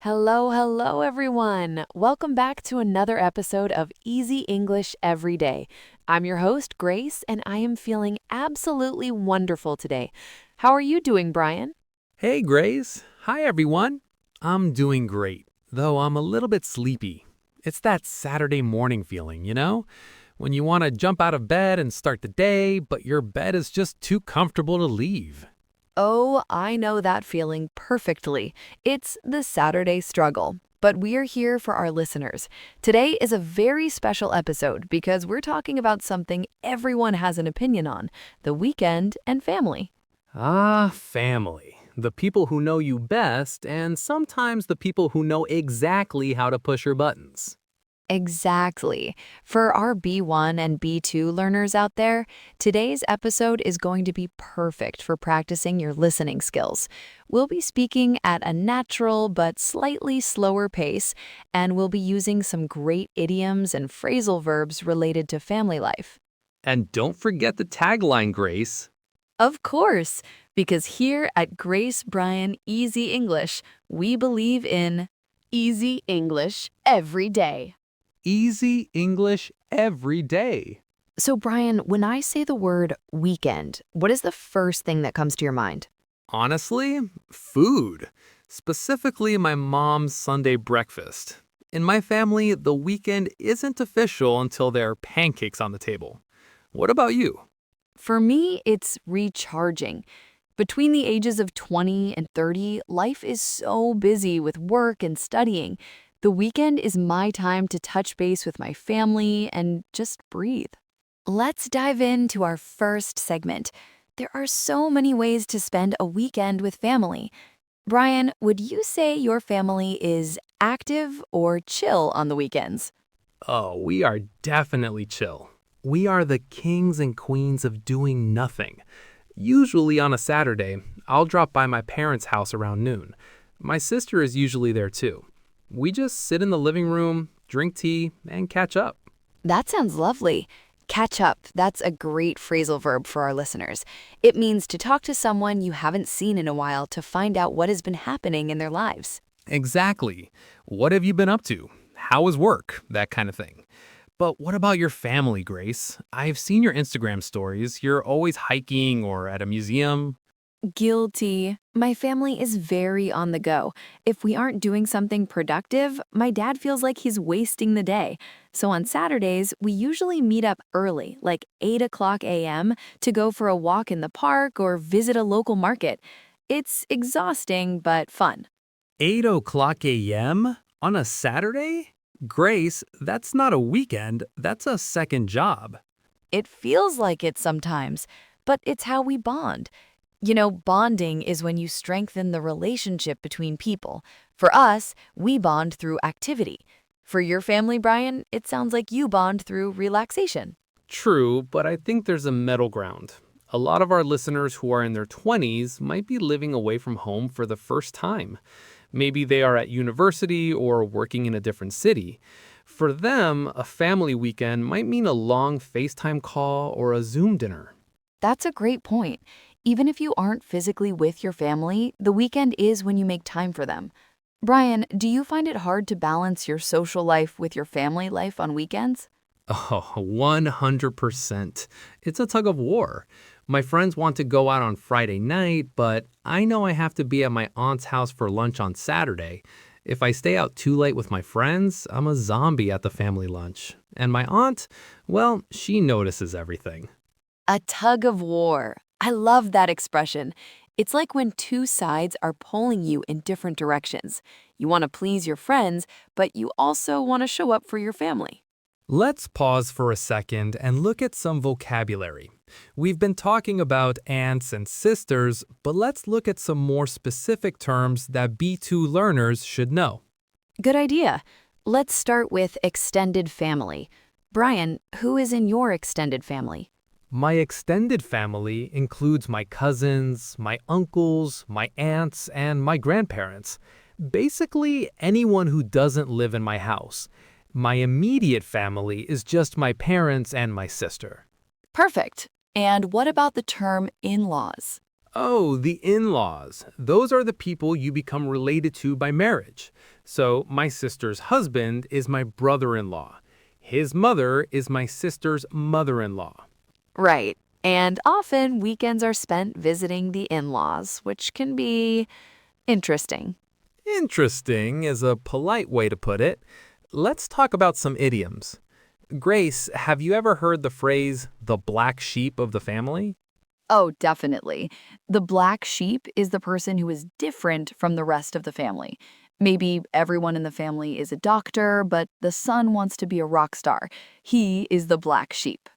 Hello, hello, everyone. Welcome back to another episode of Easy English Every Day. I'm your host, Grace, and I am feeling absolutely wonderful today. How are you doing, Bryan? Hey, Grace. Hi, everyone. I'm doing great, though I'm a little bit sleepy. It's that Saturday morning feeling, when you want to jump out of bed and start the day, but your bed is just too comfortable to leave. Oh, I know that feeling perfectly. It's the Saturday struggle. But we are here for our listeners. Today is a very special episode because we're talking about something everyone has an opinion on, the weekend and family. Ah, family. The people who know you best, and sometimes the people who know exactly how to push your buttons. Exactly. For our B1 and B2 learners out there, today's episode is going to be perfect for practicing your listening skills. We'll be speaking at a natural but slightly slower pace, and we'll be using some great idioms and phrasal verbs related to family life. And don't forget the tagline, Grace. Of course, because here at Grace Bryan Easy English, we believe in easy English every day. Easy English every day. So, Bryan, when I say the word weekend, what is the first thing that comes to your mind? Honestly, food. Specifically, my mom's Sunday breakfast. In my family, the weekend isn't official until there are pancakes on the table. What about you? For me, it's recharging. Between the ages of 20 and 30, life is so busy with work and studying. The weekend is my time to touch base with my family and just breathe. Let's dive into our first segment. There are so many ways to spend a weekend with family. Bryan, would you say your family is active or chill on the weekends? Oh, we are definitely chill. We are the kings and queens of doing nothing. Usually on a Saturday, I'll drop by my parents' house around noon. My sister is usually there too. We just sit in the living room, drink tea, and catch up. That sounds lovely. Catch up, that's a great phrasal verb for our listeners. It means to talk to someone you haven't seen in a while to find out what has been happening in their lives. Exactly. What have you been up to? How is work? That kind of thing. But what about your family, Grace? I've seen your Instagram stories. You're always hiking or at a museum. Guilty. My family is very on the go. If we aren't doing something productive, my dad feels like he's wasting the day. So on Saturdays, we usually meet up early, like 8 o'clock a.m., to go for a walk in the park or visit a local market. It's exhausting, but fun. 8 o'clock a.m. on a Saturday? Grace, that's not a weekend. That's a second job. It feels like it sometimes, but it's how we bond. You know, bonding is when you strengthen the relationship between people. For us, we bond through activity. For your family, Bryan, it sounds like you bond through relaxation. True, but I think there's a middle ground. A lot of our listeners who are in their 20s might be living away from home for the first time. Maybe they are at university or working in a different city. For them, a family weekend might mean a long FaceTime call or a Zoom dinner. That's a great point. Even if you aren't physically with your family, the weekend is when you make time for them. Bryan, do you find it hard to balance your social life with your family life on weekends? Oh, 100%. It's a tug of war. My friends want to go out on Friday night, but I know I have to be at my aunt's house for lunch on Saturday. If I stay out too late with my friends, I'm a zombie at the family lunch. And my aunt, well, she notices everything. A tug of war. I love that expression. It's like when two sides are pulling you in different directions. You want to please your friends, but you also want to show up for your family. Let's pause for a second and look at some vocabulary. We've been talking about aunts and sisters, but let's look at some more specific terms that B2 learners should know. Good idea. Let's start with extended family. Bryan, who is in your extended family? My extended family includes my cousins, my uncles, my aunts, and my grandparents. Basically, anyone who doesn't live in my house. My immediate family is just my parents and my sister. Perfect. And what about the term in-laws? Oh, the in-laws. Those are the people you become related to by marriage. So my sister's husband is my brother-in-law. His mother is my sister's mother-in-law. Right. And often weekends are spent visiting the in-laws, which can be interesting. Interesting is a polite way to put it. Let's talk about some idioms. Grace, have you ever heard the phrase, the black sheep of the family? Oh, definitely. The black sheep is the person who is different from the rest of the family. Maybe everyone in the family is a doctor, but the son wants to be a rock star. He is the black sheep.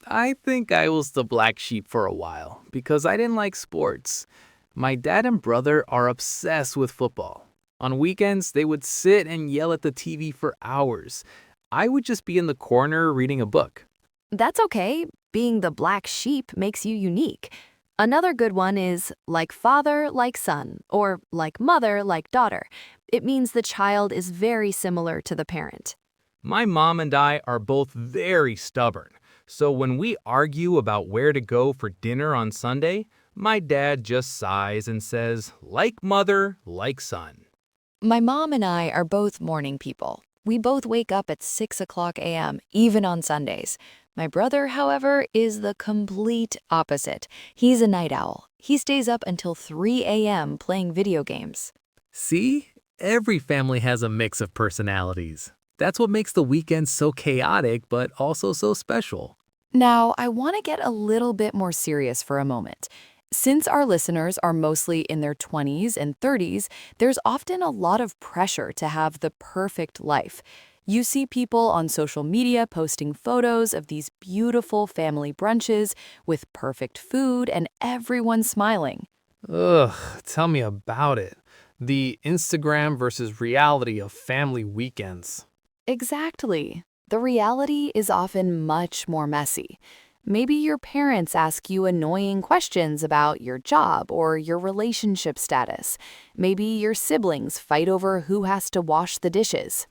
I think I was the black sheep for a while because I didn't like sports. My dad and brother are obsessed with football. On weekends, they would sit and yell at the TV for hours. I would just be in the corner reading a book. That's okay. Being the black sheep makes you unique. Another good one is like father, like son, or like mother, like daughter. It means the child is very similar to the parent. My mom and I are both very stubborn, so when we argue about where to go for dinner on Sunday, my dad just sighs and says, like mother, like son. My mom and I are both morning people. We both wake up at 6 o'clock a.m., even on Sundays. My brother, however, is the complete opposite. He's a night owl. He stays up until 3 a.m. playing video games. See? Every family has a mix of personalities. That's what makes the weekend so chaotic, but also so special. Now, I want to get a little bit more serious for a moment. Since our listeners are mostly in their 20s and 30s, there's often a lot of pressure to have the perfect life. You see people on social media posting photos of these beautiful family brunches with perfect food and everyone smiling. Ugh, tell me about it. The Instagram versus reality of family weekends. Exactly. The reality is often much more messy. Maybe your parents ask you annoying questions about your job or your relationship status. Maybe your siblings fight over who has to wash the dishes.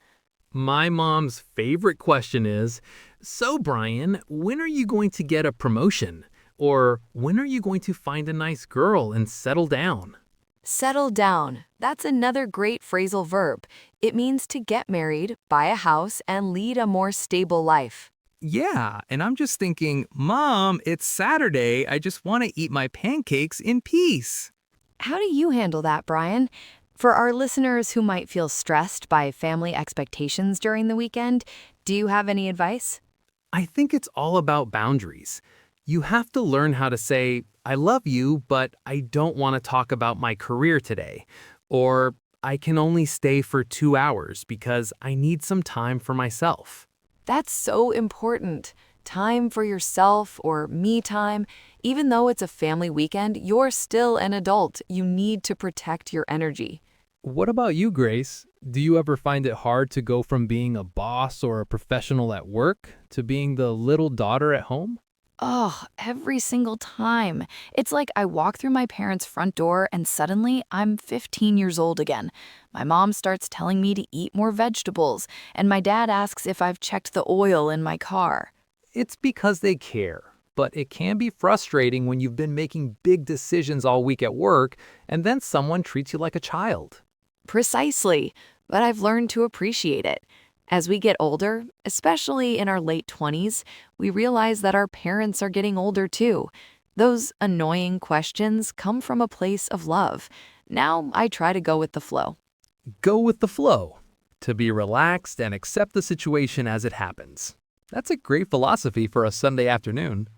My mom's favorite question is, so Brian, when are you going to get a promotion? Or when are you going to find a nice girl and settle down? Settle down. That's another great phrasal verb. It means to get married, buy a house, and lead a more stable life. Yeah, and I'm just thinking, Mom, it's Saturday. I just want to eat my pancakes in peace. How do you handle that, Brian? For our listeners who might feel stressed by family expectations during the weekend, do you have any advice? I think it's all about boundaries. You have to learn how to say, I love you, but I don't want to talk about my career today. Or I can only stay for 2 hours because I need some time for myself. That's so important. Time for yourself or me time. Even though it's a family weekend, you're still an adult. You need to protect your energy. What about you, Grace? Do you ever find it hard to go from being a boss or a professional at work to being the little daughter at home? Oh, every single time. It's like I walk through my parents' front door and suddenly I'm 15 years old again. My mom starts telling me to eat more vegetables, and my dad asks if I've checked the oil in my car. It's because they care, but it can be frustrating when you've been making big decisions all week at work and then someone treats you like a child. Precisely, but I've learned to appreciate it. As we get older, especially in our late 20s, we realize that our parents are getting older too. Those annoying questions come from a place of love. Now I try to go with the flow. Go with the flow, to be relaxed and accept the situation as it happens. That's a great philosophy for a Sunday afternoon.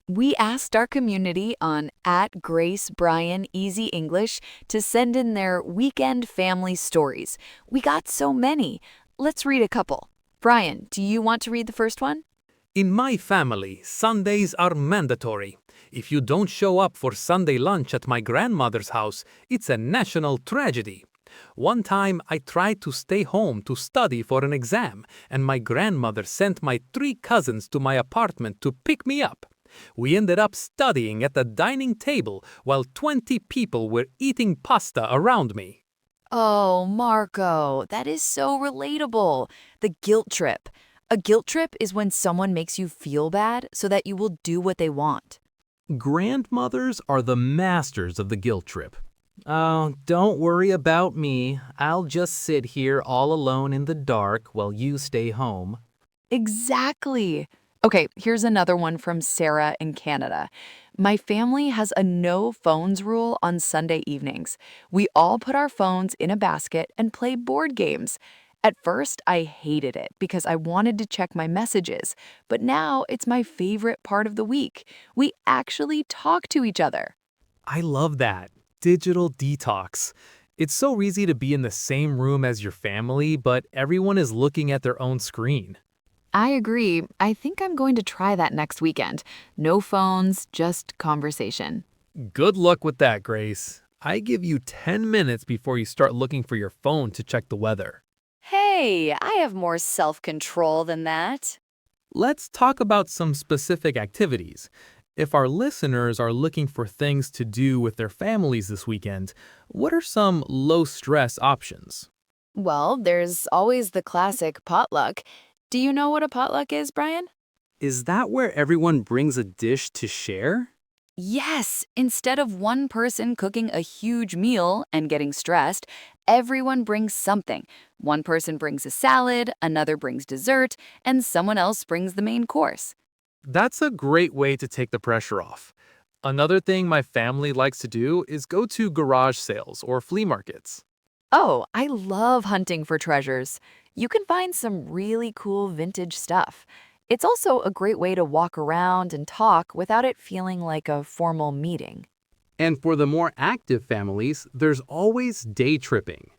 We asked our community on @GraceBryanEasyEnglish to send in their weekend family stories. We got so many. Let's read a couple. Brian, do you want to read the first one? In my family, Sundays are mandatory. If you don't show up for Sunday lunch at my grandmother's house, it's a national tragedy. One time, I tried to stay home to study for an exam, and my grandmother sent my 3 cousins to my apartment to pick me up. We ended up studying at the dining table while 20 people were eating pasta around me. Oh, Marco, that is so relatable. The guilt trip. A guilt trip is when someone makes you feel bad so that you will do what they want. Grandmothers are the masters of the guilt trip. Oh, don't worry about me. I'll just sit here all alone in the dark while you stay home. Exactly. Okay, here's another one from Sarah in Canada. My family has a no phones rule on Sunday evenings. We all put our phones in a basket and play board games. At first, I hated it because I wanted to check my messages, but now it's my favorite part of the week. We actually talk to each other. I love that. Digital detox. It's so easy to be in the same room as your family, but everyone is looking at their own screen. I agree. I think I'm going to try that next weekend. No phones, just conversation. Good luck with that, Grace. I give you 10 minutes before you start looking for your phone to check the weather. Hey, I have more self-control than that. Let's talk about some specific activities. If our listeners are looking for things to do with their families this weekend, what are some low-stress options? Well, there's always the classic potluck. Do you know what a potluck is, Brian? Is that where everyone brings a dish to share? Yes, instead of one person cooking a huge meal and getting stressed, everyone brings something. One person brings a salad, another brings dessert, and someone else brings the main course. That's a great way to take the pressure off. Another thing my family likes to do is go to garage sales or flea markets. Oh, I love hunting for treasures. You can find some really cool vintage stuff. It's also a great way to walk around and talk without it feeling like a formal meeting. And for the more active families, there's always day tripping.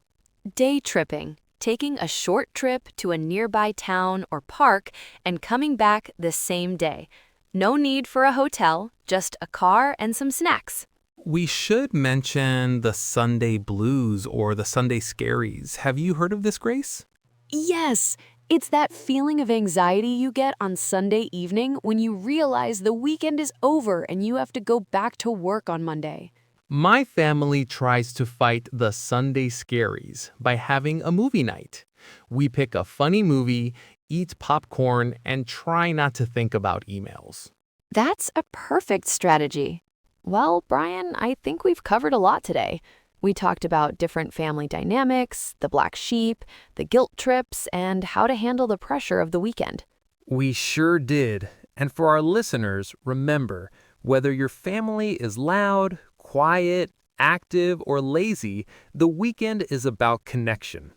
Day tripping, taking a short trip to a nearby town or park and coming back the same day. No need for a hotel, just a car and some snacks. We should mention the Sunday blues or the Sunday scaries. Have you heard of this, Grace? Yes, it's that feeling of anxiety you get on Sunday evening when you realize the weekend is over and you have to go back to work on Monday. My family tries to fight the Sunday scaries by having a movie night. We pick a funny movie, eat popcorn, and try not to think about emails. That's a perfect strategy. Well, Brian, I think we've covered a lot today. We talked about different family dynamics, the black sheep, the guilt trips, and how to handle the pressure of the weekend. We sure did. And for our listeners, remember, whether your family is loud, quiet, active, or lazy, the weekend is about connection.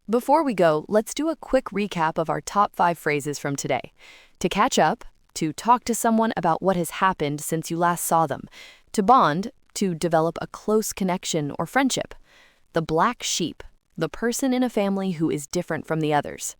Before we go, let's do a quick recap of our top 5 phrases from today. To catch up, to talk to someone about what has happened since you last saw them. To bond, to develop a close connection or friendship. The black sheep, the person in a family who is different from the others.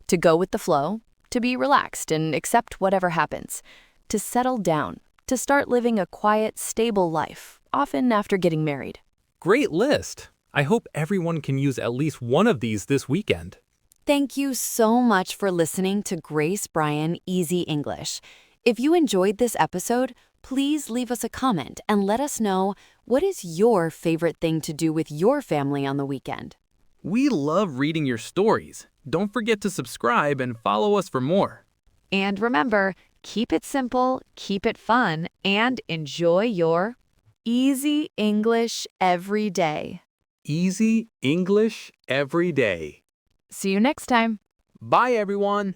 To go with the flow, to be relaxed and accept whatever happens. To settle down, to start living a quiet, stable life, often after getting married. Great list. I hope everyone can use at least one of these this weekend. Thank you so much for listening to Grace Bryan Easy English. If you enjoyed this episode, please leave us a comment and let us know what is your favorite thing to do with your family on the weekend. We love reading your stories. Don't forget to subscribe and follow us for more. And remember, keep it simple, keep it fun, and enjoy your easy English every day. Easy English every day. See you next time. Bye, everyone.